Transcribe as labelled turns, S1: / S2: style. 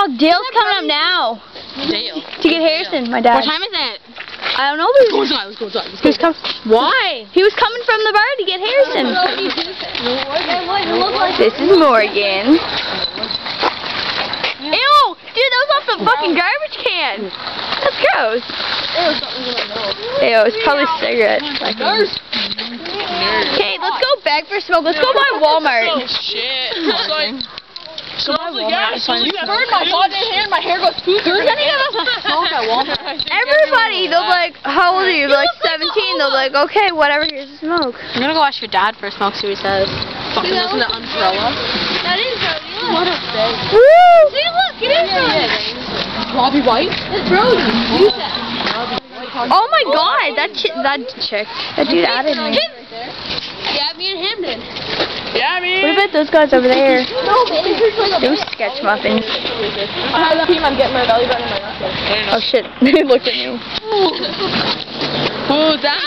S1: Oh, Dale's coming up now.
S2: Dale.
S1: To get Harrison, my dad.
S2: What time is it?
S1: I don't know.
S2: Let's go inside. Let's go inside.
S1: He was coming.
S2: Why?
S1: He was coming from the bar to get Harrison. This is Morgan. Ew! Dude, that was off the fucking garbage can. That's gross. Ew, it's probably cigarettes. Okay, let's go beg for smoke. Let's go by Walmart.
S2: Oh, shit. You burned my goddamn hair and my hair goes too dirty.
S1: Who's any of us smoke at Walmart? Everybody, they'll be like, how old are you? They're like 17. They'll be like, okay, whatever, here's a smoke.
S2: I'm gonna go ask your dad for a smoke, see what he says. Fucking listen to Umbrella.
S3: That is Brody.
S2: What a thing.
S1: Woo!
S3: See, look, it is Brody.
S2: Robbie White?
S3: It's Brody. You said.
S1: Oh my god, that chick, that dude added me.
S3: Yeah, me and him did.
S2: Yeah, me.
S1: What about those guys over there?
S3: No, man.
S1: Those sketch muffins.
S2: I have a team, I'm getting my belly button in my left leg.
S1: Oh shit, they looked at you.
S2: Who's that?